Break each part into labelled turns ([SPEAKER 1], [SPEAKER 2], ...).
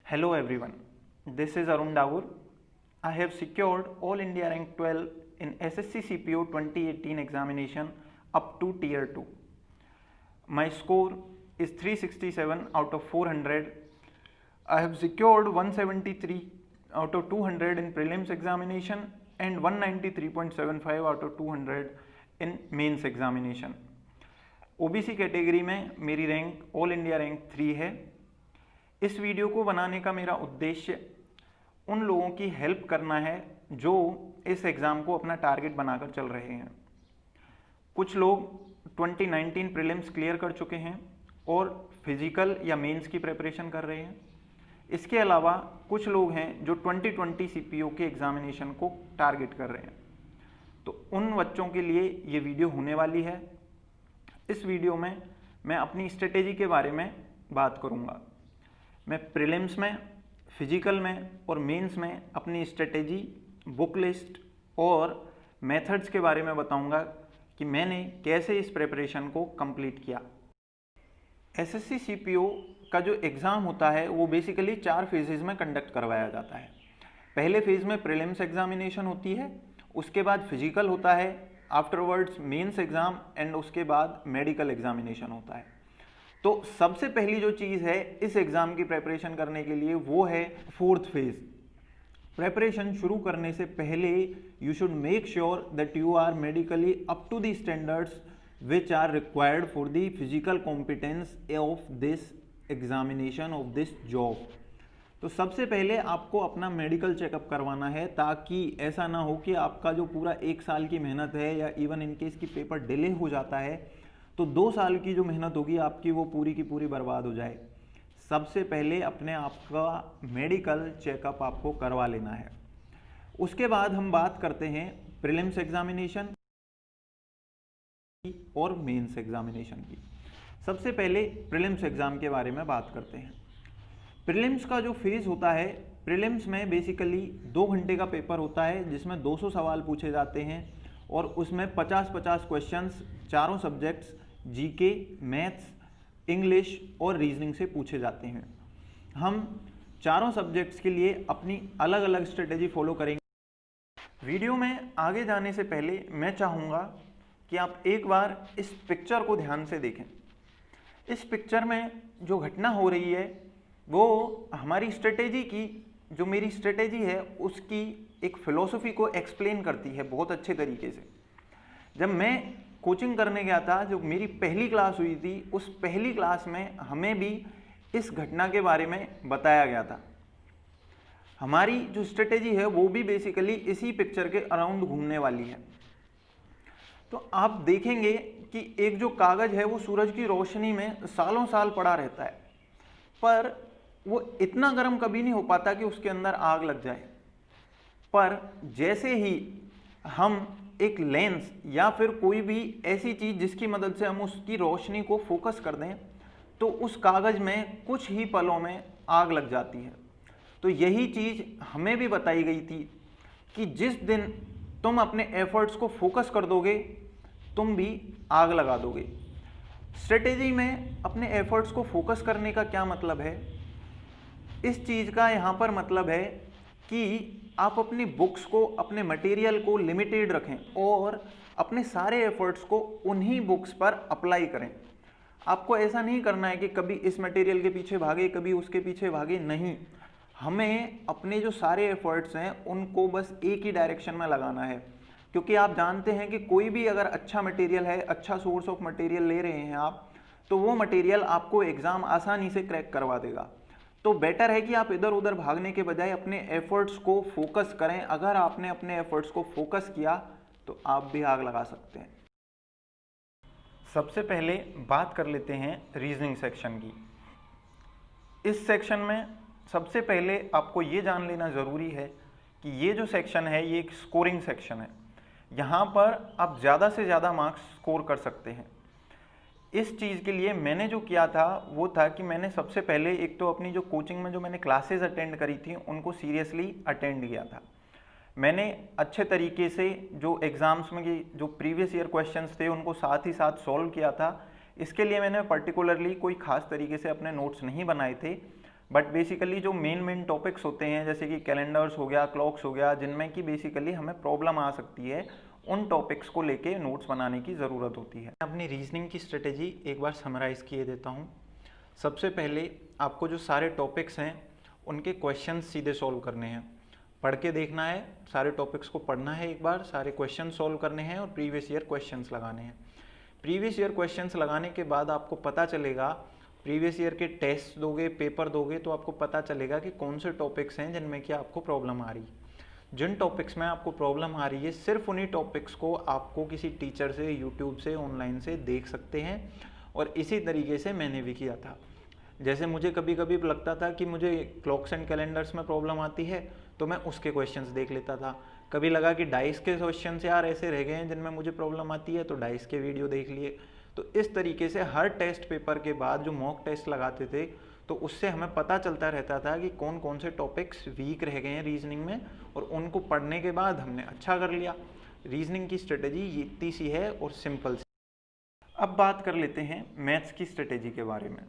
[SPEAKER 1] Hello everyone, this is Arun Davur. I have secured All India Rank 12 in SSC CPO 2018 examination up to Tier 2. My score is 367 out of 400. I have secured 173 out of 200 in prelims examination and 193.75 out of 200 in mains examination. OBC category में मेरी rank all India rank 3 है। इस video को बनाने का मेरा उद्देश्य उन लोगों की हेल्प करना है जो इस एग्ज़ाम को अपना टारगेट बनाकर चल रहे हैं। कुछ लोग 2019 प्रीलिम्स क्लियर कर चुके हैं और फिजिकल या मेंस की प्रिपरेशन कर रहे हैं। इसके अलावा कुछ लोग हैं जो 2020 सीपीओ के एग्ज़ामिनेशन को टारगेट कर रहे हैं। तो उन बच्चों के लिए ये वीडियो होने वाली है। इस वीडियो में मैं अपनी स्ट्रेटेजी के बारे में बात करूंगा। मैं प्रीलिम्स में, फिजिकल में और मेंस में अपनी स्ट्रेटेजी, बुक लिस्ट और मेथड्स के बारे में बताऊंगा कि मैंने कैसे इस प्रिपरेशन को कंप्लीट किया। एसएससी सीपीओ का जो एग्ज़ाम होता है वो बेसिकली 4 फेजेज़ में कंडक्ट करवाया जाता है। पहले फेज़ में प्रीलिम्स एग्जामिनेशन होती है, उसके बाद फिजिकल होता है, आफ्टरवर्ड्स मेंस एग्ज़ाम एंड उसके बाद मेडिकल एग्जामिनेशन होता है। तो सबसे पहली जो चीज़ है इस एग्ज़ाम की प्रिपरेशन करने के लिए वो है 4th फेज़। प्रिपरेशन शुरू करने से पहले you should make sure that you are medically up to the standards which are required for the physical competence of this examination of this job. तो सबसे पहले आपको अपना मेडिकल चेकअप करवाना है ताकि ऐसा ना हो कि आपका जो पूरा 1 साल की मेहनत है या इवन इन केस की पेपर डिले हो जाता है तो 2 साल की जो मेहनत होगी आपकी वो पूरी की पूरी बर्बाद हो जाए। सबसे पहले अपने आप का मेडिकल चेकअप आपको करवा लेना है। उसके बाद हम बात करते हैं प्रीलिम्स एग्जामिनेशन और मेंस एग्जामिनेशन की। सबसे पहले प्रीलिम्स एग्जाम के बारे में बात करते हैं। प्रीलिम्स का जो फेज़ होता है, प्रीलिम्स में बेसिकली 2 घंटे का पेपर होता है जिसमें 200 सवाल पूछे जाते हैं और उसमें 50-50 क्वेश्चंस चारों सब्जेक्ट्स जीके, मैथ्स, इंग्लिश और रीजनिंग से पूछे जाते हैं। हम चारों सब्जेक्ट्स के लिए अपनी अलग अलग स्ट्रेटेजी फॉलो करेंगे। वीडियो में आगे जाने से पहले मैं चाहूँगा कि आप एक बार इस पिक्चर को ध्यान से देखें। इस पिक्चर में जो घटना हो रही है वो हमारी स्ट्रेटेजी की, जो मेरी स्ट्रेटेजी है उसकी एक फ़िलॉसफी को एक्सप्लेन करती है बहुत अच्छे तरीके से। जब मैं कोचिंग करने गया था, जो मेरी पहली क्लास हुई थी, उस पहली क्लास में हमें भी इस घटना के बारे में बताया गया था। हमारी जो स्ट्रेटेजी है वो भी बेसिकली इसी पिक्चर के अराउंड घूमने वाली है। तो आप देखेंगे कि एक जो कागज़ है वो सूरज की रोशनी में सालों साल पड़ा रहता है, पर वो इतना गर्म कभी नहीं हो पाता कि उसके अंदर आग लग जाए। पर जैसे ही हम एक लेंस या फिर कोई भी ऐसी चीज़ जिसकी मदद से हम उसकी रोशनी को फोकस कर दें तो उस कागज़ में कुछ ही पलों में आग लग जाती है। तो यही चीज़ हमें भी बताई गई थी कि जिस दिन तुम अपने एफर्ट्स को फोकस कर दोगे तुम भी आग लगा दोगे। स्ट्रेटेजी में अपने एफर्ट्स को फोकस करने का क्या मतलब है? इस चीज़ का यहाँ पर मतलब है कि आप अपनी बुक्स को, अपने मटेरियल को लिमिटेड रखें और अपने सारे एफर्ट्स को उन्हीं बुक्स पर अप्लाई करें। आपको ऐसा नहीं करना है कि कभी इस मटेरियल के पीछे भागे, कभी उसके पीछे भागे, नहीं। हमें अपने जो सारे एफर्ट्स हैं उनको बस एक ही डायरेक्शन में लगाना है, क्योंकि आप जानते हैं कि कोई भी अगर अच्छा मटेरियल है, अच्छा सोर्स ऑफ मटेरियल ले रहे हैं आप, तो वो मटेरियल आपको एग्ज़ाम आसानी से क्रैक करवा देगा। तो बेटर है कि आप इधर उधर भागने के बजाय अपने एफर्ट्स को फोकस करें। अगर आपने अपने एफर्ट्स को फोकस किया तो आप भी आग लगा सकते हैं। सबसे पहले बात कर लेते हैं रीजनिंग सेक्शन की। इस सेक्शन में सबसे पहले आपको ये जान लेना ज़रूरी है कि ये जो सेक्शन है ये एक स्कोरिंग सेक्शन है। यहाँ पर आप ज़्यादा से ज़्यादा मार्क्स स्कोर कर सकते हैं। इस चीज़ के लिए मैंने जो किया था वो था कि मैंने सबसे पहले एक तो अपनी जो कोचिंग में जो मैंने क्लासेस अटेंड करी थी उनको सीरियसली अटेंड किया था। मैंने अच्छे तरीके से जो एग्ज़ाम्स में जो प्रीवियस ईयर क्वेश्चंस थे उनको साथ ही साथ सॉल्व किया था। इसके लिए मैंने पर्टिकुलरली कोई ख़ास तरीके से अपने नोट्स नहीं बनाए थे, बट बेसिकली जो मेन टॉपिक्स होते हैं जैसे कि कैलेंडर्स हो गया, क्लॉक्स हो गया, जिनमें कि बेसिकली हमें प्रॉब्लम आ सकती है, उन टॉपिक्स को लेके नोट्स बनाने की ज़रूरत होती है। अपनी रीजनिंग की स्ट्रेटेजी एक बार समराइज़ किए देता हूँ। सबसे पहले आपको जो सारे टॉपिक्स हैं उनके क्वेश्चन सीधे सॉल्व करने हैं, पढ़ के देखना है, सारे टॉपिक्स को पढ़ना है एक बार, सारे क्वेश्चन सॉल्व करने हैं और प्रीवियस ईयर क्वेश्चंस लगाने हैं। प्रीवियस ईयर क्वेश्चंस लगाने के बाद आपको पता चलेगा, प्रीवियस ईयर के टेस्ट दोगे, पेपर दोगे, तो आपको पता चलेगा कि कौन से टॉपिक्स हैं जिनमें कि आपको प्रॉब्लम आ रही है। जिन टॉपिक्स में आपको प्रॉब्लम आ रही है, सिर्फ उन्हीं टॉपिक्स को आपको किसी टीचर से, यूट्यूब से, ऑनलाइन से देख सकते हैं। और इसी तरीके से मैंने भी किया था। जैसे मुझे कभी कभी लगता था कि मुझे क्लॉक्स एंड कैलेंडर्स में प्रॉब्लम आती है, तो मैं उसके क्वेश्चंस देख लेता था। कभी लगा कि डाइस के क्वेश्चंस यार ऐसे रह गए हैं जिनमें मुझे प्रॉब्लम आती है, तो डाइस के वीडियो देख लिए। तो इस तरीके से हर टेस्ट पेपर के बाद जो मॉक टेस्ट लगाते थे, तो उससे हमें पता चलता रहता था कि कौन कौन से टॉपिक्स वीक रह गए हैं रीजनिंग में, और उनको पढ़ने के बाद हमने अच्छा कर लिया। रीजनिंग की स्ट्रेटेजी इतनी सी है और सिंपल सी। अब बात कर लेते हैं मैथ्स की स्ट्रेटेजी के बारे में।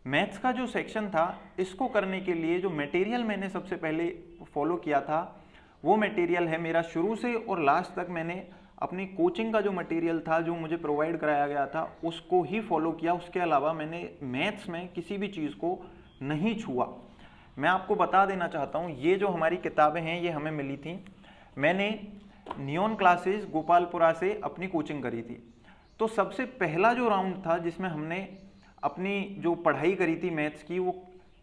[SPEAKER 1] मैथ्स का जो सेक्शन था, इसको करने के लिए जो मटेरियल मैंने सबसे पहले फॉलो किया था, वो मटेरियल है मेरा शुरू से और लास्ट तक मैंने अपनी कोचिंग का जो मटेरियल था, जो मुझे प्रोवाइड कराया गया था, उसको ही फॉलो किया। उसके अलावा मैंने मैथ्स में किसी भी चीज़ को नहीं छुआ। मैं आपको बता देना चाहता हूँ, ये जो हमारी किताबें हैं ये हमें मिली थी, मैंने नियॉन क्लासेस गोपालपुरा से अपनी कोचिंग करी थी। तो सबसे पहला जो राउंड था जिसमें हमने अपनी जो पढ़ाई करी थी मैथ्स की, वो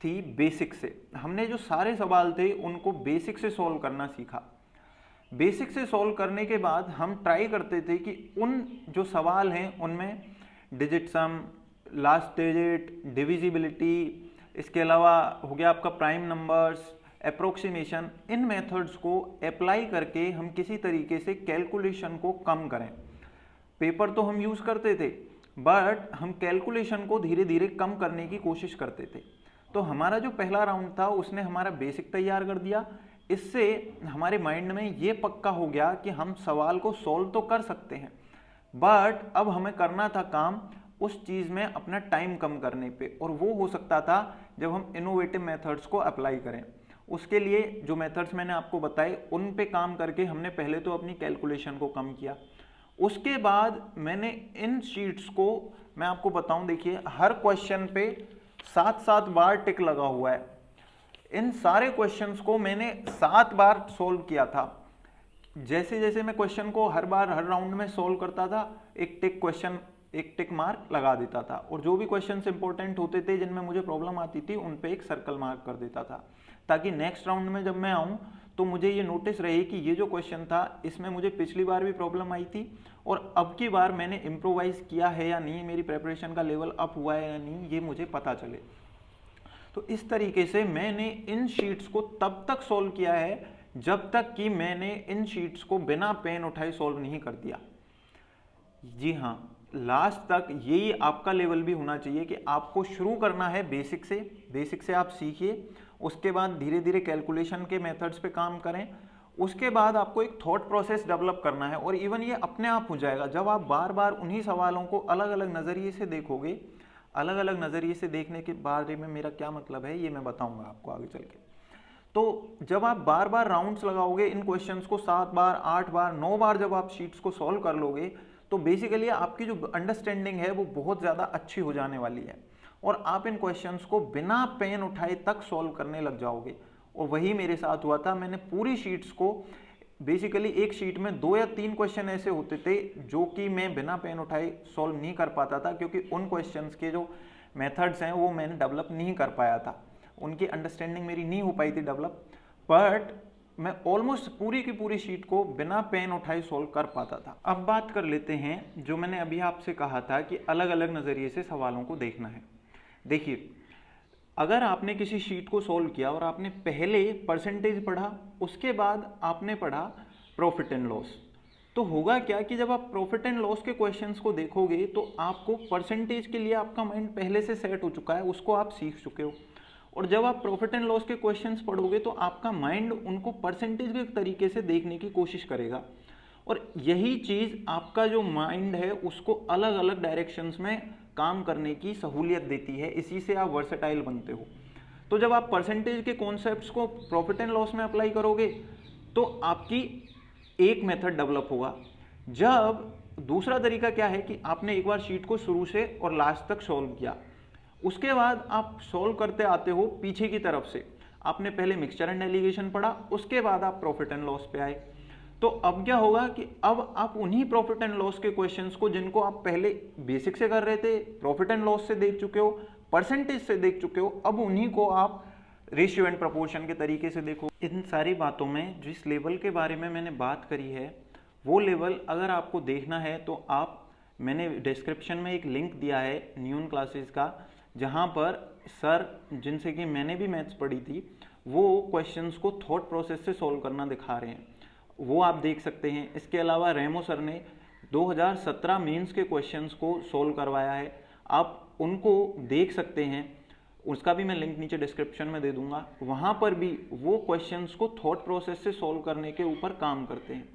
[SPEAKER 1] थी बेसिक से। हमने जो सारे सवाल थे उनको बेसिक से सॉल्व करना सीखा। बेसिक से सॉल्व करने के बाद हम ट्राई करते थे कि उन जो सवाल हैं उनमें डिजिट सम, लास्ट डिजिट, डिविजिबिलिटी, इसके अलावा हो गया आपका प्राइम नंबर्स, अप्रोक्सीमेशन, इन मेथड्स को अप्लाई करके हम किसी तरीके से कैलकुलेशन को कम करें। पेपर तो हम यूज़ करते थे, बट हम कैलकुलेशन को धीरे धीरे कम करने की कोशिश करते थे। तो हमारा जो पहला राउंड था उसने हमारा बेसिक तैयार कर दिया। इससे हमारे माइंड में ये पक्का हो गया कि हम सवाल को सॉल्व तो कर सकते हैं, बट अब हमें करना था काम उस चीज़ में अपना टाइम कम करने पे, और वो हो सकता था जब हम इनोवेटिव मेथड्स को अप्लाई करें। उसके लिए जो मेथड्स मैंने आपको बताए उन पे काम करके हमने पहले तो अपनी कैलकुलेशन को कम किया। उसके बाद मैंने इन शीट्स को, मैं आपको बताऊं, देखिए हर क्वेश्चन पे 7-7 बार टिक लगा हुआ है। इन सारे क्वेश्चंस को मैंने 7 बार सोल्व किया था। जैसे जैसे मैं क्वेश्चन को हर बार हर राउंड में सोल्व करता था, एक टिक मार्क लगा देता था, और जो भी क्वेश्चंस इंपॉर्टेंट होते थे जिनमें मुझे प्रॉब्लम आती थी उन पे एक सर्कल मार्क कर देता था, ताकि नेक्स्ट राउंड में जब मैं आऊँ तो मुझे ये नोटिस रहे कि ये जो क्वेश्चन था इसमें मुझे पिछली बार भी प्रॉब्लम आई थी, और अब की बार मैंने इम्प्रोवाइज किया है या नहीं, मेरी प्रेपरेशन का लेवल अप हुआ है या नहीं, ये मुझे पता चले। तो इस तरीके से मैंने इन शीट्स को तब तक सॉल्व किया है जब तक कि मैंने इन शीट्स को बिना पेन उठाए सॉल्व नहीं कर दिया। जी हाँ, लास्ट तक यही आपका लेवल भी होना चाहिए कि आपको शुरू करना है बेसिक से। बेसिक से आप सीखिए, उसके बाद धीरे धीरे कैलकुलेशन के मेथड्स पे काम करें। उसके बाद आपको एक थॉट प्रोसेस डेवलप करना है, और इवन ये अपने आप हो जाएगा जब आप बार बार उन्हीं सवालों को अलग अलग नज़रिए से देखोगे। अलग अलग नज़रिए से देखने के बारे में मेरा क्या मतलब है ये मैं बताऊंगा आपको आगे चल के। तो जब आप बार बार राउंड्स लगाओगे इन क्वेश्चंस को, 7 बार, 8 बार, 9 बार जब आप शीट्स को सॉल्व कर लोगे, तो बेसिकली आपकी जो अंडरस्टैंडिंग है वो बहुत ज़्यादा अच्छी हो जाने वाली है, और आप इन क्वेश्चंस को बिना पेन उठाए तक सॉल्व करने लग जाओगे। और वही मेरे साथ हुआ था। मैंने पूरी शीट्स को, बेसिकली एक शीट में 2 या 3 क्वेश्चन ऐसे होते थे जो कि मैं बिना पेन उठाए सॉल्व नहीं कर पाता था, क्योंकि उन क्वेश्चंस के जो मेथड्स हैं वो मैंने डेवलप नहीं कर पाया था, उनकी अंडरस्टैंडिंग मेरी नहीं हो पाई थी डेवलप, बट मैं ऑलमोस्ट पूरी की पूरी शीट को बिना पेन उठाए सॉल्व कर पाता था। अब बात कर लेते हैं जो मैंने अभी आपसे कहा था कि अलग अलग नज़रिए से सवालों को देखना है। देखिए, अगर आपने किसी शीट को सॉल्व किया और आपने पहले परसेंटेज पढ़ा, उसके बाद आपने पढ़ा प्रॉफिट एंड लॉस, तो होगा क्या कि जब आप प्रॉफिट एंड लॉस के क्वेश्चंस को देखोगे तो आपको परसेंटेज के लिए आपका माइंड पहले से सेट हो चुका है, उसको आप सीख चुके हो। और जब आप प्रॉफिट एंड लॉस के क्वेश्चंस पढ़ोगे तो आपका माइंड उनको परसेंटेज के तरीके से देखने की कोशिश करेगा, और यही चीज़ आपका जो माइंड है उसको अलग अलग डायरेक्शंस में काम करने की सहूलियत देती है। इसी से आप वर्सेटाइल बनते हो। तो जब आप परसेंटेज के कॉन्सेप्ट्स को प्रॉफिट एंड लॉस में अप्लाई करोगे तो आपकी एक मेथड डेवलप होगा। जब दूसरा तरीका क्या है कि आपने एक बार शीट को शुरू से और लास्ट तक सॉल्व किया, उसके बाद आप सॉल्व करते आते हो पीछे की तरफ से, आपने पहले मिक्सचर एंड एलिगेशन पढ़ा, उसके बाद आप प्रॉफिट एंड लॉस पे आए। तो अब क्या होगा कि अब आप उन्हीं प्रॉफिट एंड लॉस के क्वेश्चंस को, जिनको आप पहले बेसिक से कर रहे थे, प्रॉफिट एंड लॉस से देख चुके हो, परसेंटेज से देख चुके हो, अब उन्हीं को आप रेशियो एंड प्रपोर्शन के तरीके से देखो। इन सारी बातों में जिस लेवल के बारे में मैंने बात करी है, वो लेवल अगर आपको देखना है तो मैंने डिस्क्रिप्शन में एक लिंक दिया है न्यून क्लासेस का, जहाँ पर सर, जिनसे कि मैंने भी मैथ्स पढ़ी थी, वो क्वेश्चंस को थॉट प्रोसेस से सॉल्व करना दिखा रहे हैं, वो आप देख सकते हैं। इसके अलावा रेमो सर ने 2017 मेंस के क्वेश्चंस को सॉल्व करवाया है, आप उनको देख सकते हैं, उसका भी मैं लिंक नीचे डिस्क्रिप्शन में दे दूंगा। वहाँ पर भी वो क्वेश्चंस को थॉट प्रोसेस से सॉल्व करने के ऊपर काम करते हैं।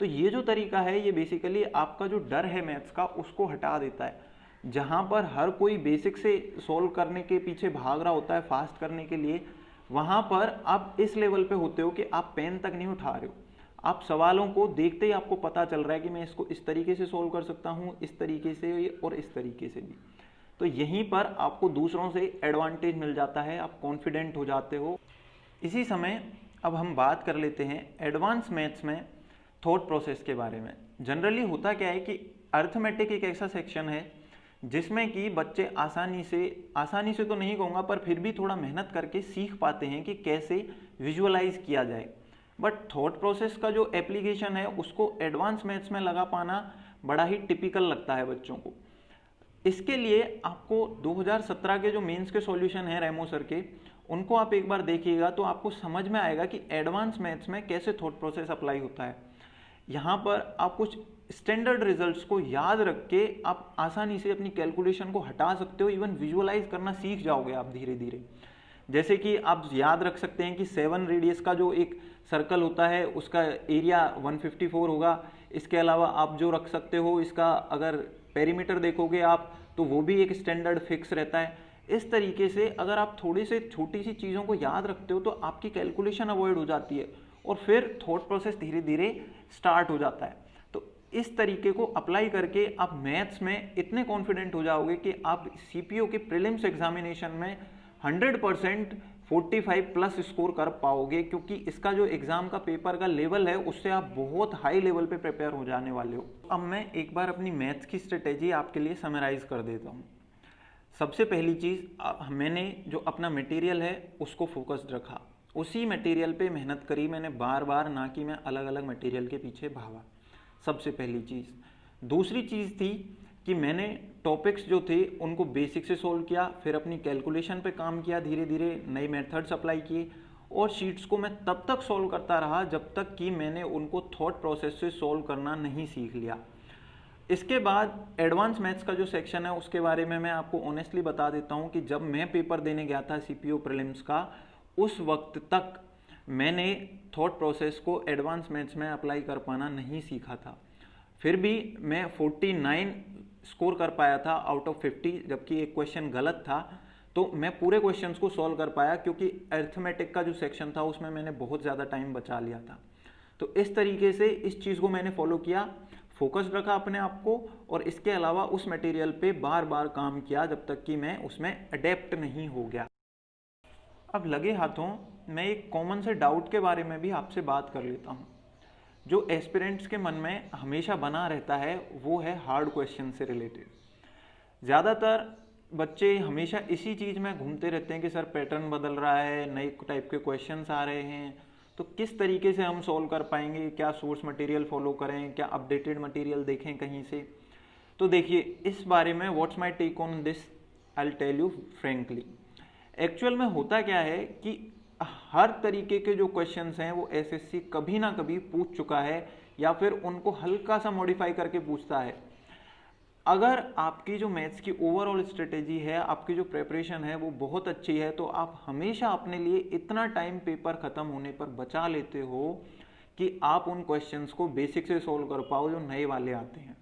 [SPEAKER 1] तो ये जो तरीका है, ये बेसिकली आपका जो डर है मैथ्स का, उसको हटा देता है। जहाँ पर हर कोई बेसिक से सॉल्व करने के पीछे भाग रहा होता है फास्ट करने के लिए, वहाँ पर आप इस लेवल पे होते हो कि आप पेन तक नहीं उठा रहे हो, आप सवालों को देखते ही आपको पता चल रहा है कि मैं इसको इस तरीके से सॉल्व कर सकता हूँ, इस तरीके से और इस तरीके से भी। तो यहीं पर आपको दूसरों से एडवांटेज मिल जाता है, आप कॉन्फिडेंट हो जाते हो। इसी समय अब हम बात कर लेते हैं एडवांस मैथ्स में थॉट प्रोसेस के बारे में। जनरली होता क्या है कि अर्थमेटिक एक ऐसा सेक्शन है जिसमें कि बच्चे आसानी से तो नहीं कहूँगा, पर फिर भी थोड़ा मेहनत करके सीख पाते हैं कि कैसे विजुअलाइज किया जाए। बट थॉट प्रोसेस का जो एप्लीकेशन है, उसको एडवांस मैथ्स में लगा पाना बड़ा ही टिपिकल लगता है बच्चों को। इसके लिए आपको 2017 के जो मेंस के सॉल्यूशन हैं रेमो सर के, उनको आप एक बार देखिएगा तो आपको समझ में आएगा कि एडवांस मैथ्स में कैसे थॉट प्रोसेस अप्लाई होता है। यहाँ पर आप कुछ स्टैंडर्ड रिजल्ट्स को याद रख के आप आसानी से अपनी कैलकुलेशन को हटा सकते हो, इवन विजुअलाइज करना सीख जाओगे आप धीरे धीरे। जैसे कि आप याद रख सकते हैं कि 7 रेडियस का जो एक सर्कल होता है, उसका एरिया 154 होगा। इसके अलावा आप जो रख सकते हो, इसका अगर पेरीमीटर देखोगे आप, तो वो भी एक स्टैंडर्ड फिक्स रहता है। इस तरीके से अगर आप थोड़ी से छोटी सी चीज़ों को याद रखते हो तो आपकी कैलकुलेशन अवॉइड हो जाती है और फिर थॉट प्रोसेस धीरे धीरे स्टार्ट हो जाता है। तो इस तरीके को अप्लाई करके आप मैथ्स में इतने कॉन्फिडेंट हो जाओगे कि आप सीपीओ के प्रीलिम्स एग्जामिनेशन में 100% 45 प्लस स्कोर कर पाओगे, क्योंकि इसका जो एग्जाम का पेपर का लेवल है, उससे आप बहुत हाई लेवल पे प्रिपेयर हो जाने वाले हो। अब मैं एक बार अपनी मैथ्स की स्ट्रेटेजी आपके लिए समराइज कर देता हूँ। सबसे पहली चीज़, मैंने जो अपना मटेरियल है उसको फोकस्ड रखा, उसी मटेरियल पे मेहनत करी मैंने बार बार, ना कि मैं अलग अलग मटेरियल के पीछे भागा। सबसे पहली चीज़। दूसरी चीज़ थी कि मैंने टॉपिक्स जो थे उनको बेसिक से सोल्व किया, फिर अपनी कैलकुलेशन पे काम किया, धीरे धीरे नए मेथड्स अप्लाई किए और शीट्स को मैं तब तक सोल्व करता रहा जब तक कि मैंने उनको थॉट प्रोसेस से सोल्व करना नहीं सीख लिया। इसके बाद एडवांस मैथ्स का जो सेक्शन है उसके बारे में मैं आपको ऑनेस्टली बता देता हूँ कि जब मैं पेपर देने गया था सीपीओ प्रीलिम्स का, उस वक्त तक मैंने थॉट प्रोसेस को एडवांस मैथ्स में अप्लाई कर पाना नहीं सीखा था। फिर भी मैं 49 स्कोर कर पाया था आउट ऑफ 50, जबकि एक क्वेश्चन गलत था। तो मैं पूरे क्वेश्चंस को सॉल्व कर पाया क्योंकि अरिथमेटिक का जो सेक्शन था उसमें मैंने बहुत ज़्यादा टाइम बचा लिया था। तो इस तरीके से इस चीज़ को मैंने फॉलो किया, फोकस्ड रखा अपने आप को, और इसके अलावा उस मटेरियल पे बार बार काम किया जब तक कि मैं उसमें अडेप्ट नहीं हो गया। अब लगे हाथों मैं एक कॉमन से डाउट के बारे में भी आपसे बात कर लेता हूँ, जो एस्पिरेंट्स के मन में हमेशा बना रहता है, वो है हार्ड क्वेश्चन से रिलेटेड। ज़्यादातर बच्चे हमेशा इसी चीज़ में घूमते रहते हैं कि सर पैटर्न बदल रहा है, नए टाइप के क्वेश्चंस आ रहे हैं, तो किस तरीके से हम सॉल्व कर पाएंगे, क्या सोर्स मटेरियल फॉलो करें, क्या अपडेटेड मटेरियल देखें कहीं से। तो देखिए, इस बारे में what's my take on this, I will tell you frankly. Actual में होता क्या है कि हर तरीके के जो क्वेश्चंस हैं वो एसएससी कभी ना कभी पूछ चुका है या फिर उनको हल्का सा मॉडिफाई करके पूछता है। अगर आपकी जो मैथ्स की ओवरऑल स्ट्रेटेजी है, आपकी जो प्रेपरेशन है वो बहुत अच्छी है, तो आप हमेशा अपने लिए इतना टाइम पेपर ख़त्म होने पर बचा लेते हो कि आप उन क्वेश्चंस को बेसिक से सोल्व कर पाओ जो नए वाले आते हैं।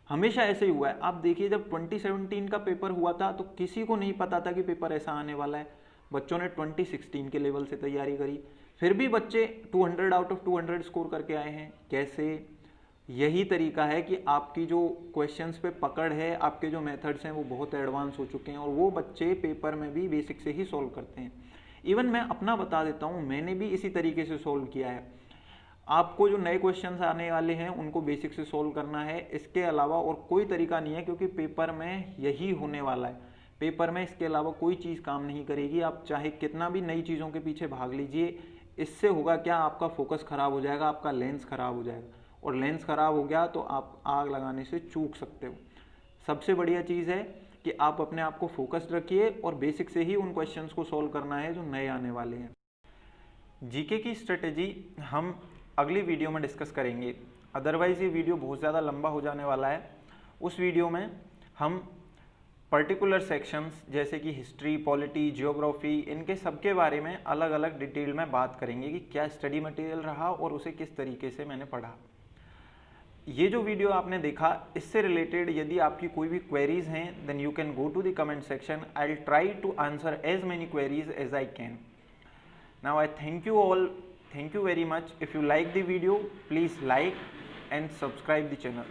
[SPEAKER 1] हमेशा ऐसे ही हुआ है। आप देखिए, जब 2017 का पेपर हुआ था तो किसी को नहीं पता था कि पेपर ऐसा आने वाला है। बच्चों ने 2016 के लेवल से तैयारी करी, फिर भी बच्चे 200 आउट ऑफ 200 स्कोर करके आए हैं। कैसे? यही तरीका है कि आपकी जो क्वेश्चंस पे पकड़ है, आपके जो मेथड्स हैं वो बहुत एडवांस हो चुके हैं और वो बच्चे पेपर में भी बेसिक से ही सॉल्व करते हैं। इवन मैं अपना बता देता हूँ, मैंने भी इसी तरीके से सॉल्व किया है। आपको जो नए क्वेश्चंस आने वाले हैं उनको बेसिक से सॉल्व करना है, इसके अलावा और कोई तरीका नहीं है, क्योंकि पेपर में यही होने वाला है। पेपर में इसके अलावा कोई चीज़ काम नहीं करेगी। आप चाहे कितना भी नई चीज़ों के पीछे भाग लीजिए, इससे होगा क्या, आपका फोकस खराब हो जाएगा, आपका लेंस खराब हो जाएगा, और लेंस खराब हो गया तो आप आग लगाने से चूक सकते हो। सबसे बढ़िया चीज़ है कि आप अपने आप को फोकस्ड रखिए और बेसिक से ही उन क्वेश्चंस को सॉल्व करना है जो नए आने वाले हैं। जीके की स्ट्रेटेजी हम अगली वीडियो में डिस्कस करेंगे, अदरवाइज़ ये वीडियो बहुत ज़्यादा लंबा हो जाने वाला है। उस वीडियो में हम पर्टिकुलर सेक्शंस जैसे कि हिस्ट्री, पॉलिटी, जियोग्राफी, इनके सबके बारे में अलग अलग डिटेल में बात करेंगे कि क्या स्टडी मटेरियल रहा और उसे किस तरीके से मैंने पढ़ा। ये जो वीडियो आपने देखा, इससे रिलेटेड यदि आपकी कोई भी क्वेरीज हैं, then you can go to the comment section. I will try to answer as many queries as I can. Now I thank you all. Thank you very much. If you like the video, please like and subscribe the channel.